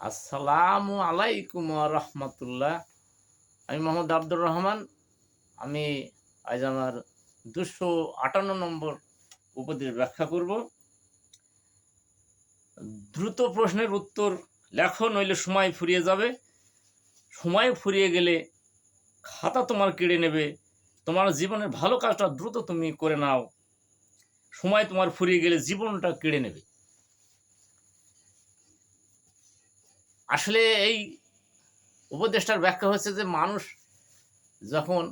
আসসালামু আলাইকুম রহমতুল্লাহ। আমি মোহাম্মদ আব্দুর রহমান। আমি আজ আমার 258 নম্বর উপদেশ ব্যাখ্যা করব। দ্রুত প্রশ্নের উত্তর লেখো, নইলে সময় ফুরিয়ে যাবে। সময় ফুরিয়ে গেলে খাতা তোমার কেড়ে নেবে। তোমার জীবনের ভালো কাজটা দ্রুত তুমি করে নাও, সময় তোমার ফুরিয়ে গেলে জীবনটা কেড়ে নেবে। আসলে এই উপদেশটার ব্যাখ্যা হচ্ছে যে মানুষ যখন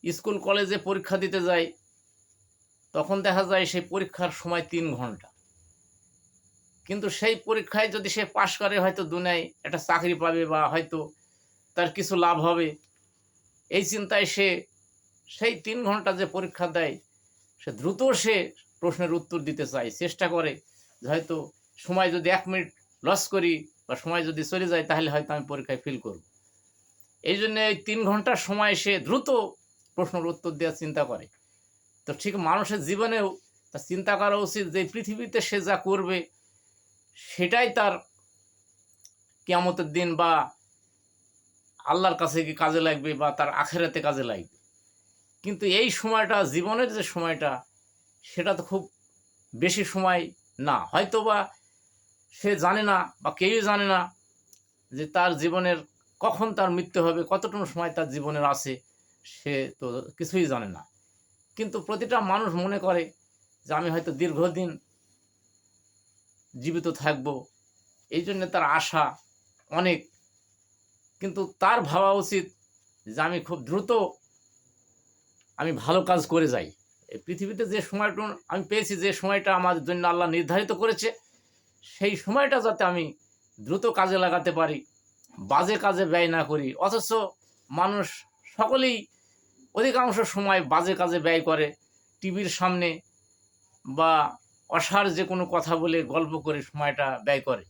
স্কুল কলেজে পরীক্ষা দিতে যায় তখন দেখা যায় সেই পরীক্ষার সময় 3 ঘন্টা, কিন্তু সেই পরীক্ষায় যদি সে পাশ করে হয়তো দুনিয়ায় একটা চাকরি পাবে বা হয়তো তার কিছু লাভ হবে, এই চিন্তায় সে সেই 3 ঘন্টা যে পরীক্ষা দেয় সে দ্রুত সে প্রশ্নের উত্তর দিতে চায়, চেষ্টা করে যে হয়তো সময় যদি 1 মিনিট লস করি বা সময় যদি চলে যায় তাহলে হয়তো আমি পরীক্ষায় ফেল করব। এই জন্য এই 3 ঘন্টার সময় সে দ্রুত প্রশ্নের উত্তর দেওয়ার চিন্তা করে। তো ঠিক মানুষের জীবনেও তার চিন্তা করা উচিত যে পৃথিবীতে সে যা করবে সেটাই তার কিয়ামতের দিন বা আল্লাহর কাছে কি কাজে লাগবে বা তার আখেরাতে কাজে লাগবে। কিন্তু এই সময়টা, জীবনের যে সময়টা, সেটা তো খুব বেশি সময় না। হয়তো বা সে জানে না বা কেউই জানে না যে তার জীবনের কখন তার মৃত্যু হবে, কতটুকু সময় তার জীবনের আছে, সে তো কিছুই জানে না। কিন্তু প্রতিটা মানুষ মনে করে যে আমি হয়তো দীর্ঘদিন জীবিত থাকব, এই জন্য তার আশা অনেক। কিন্তু তার ভাবা উচিত যে আমি খুব দ্রুত আমি ভালো কাজ করে যাই। এই পৃথিবীতে যে সময়টা আমি পেয়েছি, যে সময়টা আমার জন্য আল্লাহ নির্ধারিত করেছে, সেই সময়টা যাতে আমি দ্রুত কাজে লাগাতে পারি, বাজে কাজে ব্যয় না করি। অথচ মানুষ সকলেই অধিকাংশ সময় বাজে কাজে ব্যয় করে, টিভির সামনে বা অসার যে কোনো কথা বলে গল্প করে সময়টা ব্যয় করে।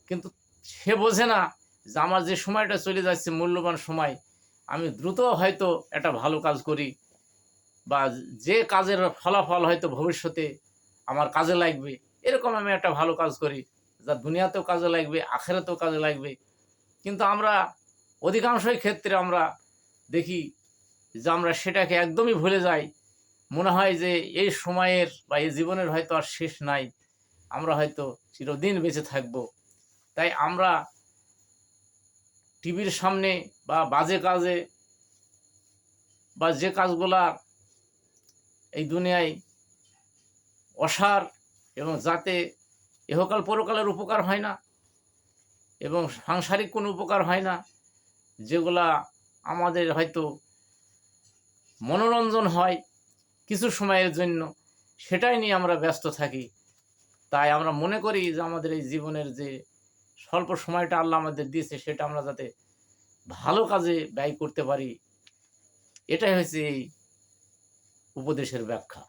কিন্তু সে বোঝে না যে আমার যে সময়টা চলে যাচ্ছে মূল্যবান সময়, আমি দ্রুত হয়তো একটা ভালো কাজ করি বা যে কাজের ফলাফল হয়তো ভবিষ্যতে আমার কাজে লাগবে, এরকম আমি একটা ভালো কাজ করি যা দুনিয়াতেও কাজে লাগবে, আখেরাতেও কাজে লাগবে। কিন্তু আমরা অধিকাংশই ক্ষেত্রে আমরা দেখি যে আমরা সেটাকে একদমই ভুলে যাই। মনে হয় যে এই সময়ের বা এই জীবনের হয়তো আর শেষ নাই, আমরা হয়তো চিরদিন বেঁচে থাকব। তাই আমরা টিভির সামনে বা বাজে কাজে বা যে কাজগুলা এই দুনিয়ায় অসার এবং যাতে ইহকাল পরকালের উপকার হয় না এবং সাংসারিক কোনো উপকার হয় না, যেগুলা আমাদের হয়তো মনোরঞ্জন হয় কিছু সময়ের জন্য, সেটাই নিয়ে আমরা ব্যস্ত থাকি। তাই আমরা মনে করি যে আমাদের এই জীবনের যে স্বল্প সময়টা আল্লাহ আমাদের দিয়েছে সেটা আমরা যাতে ভালো কাজে ব্যয় করতে পারি। এটাই হচ্ছে এই উপদেশের ব্যাখ্যা।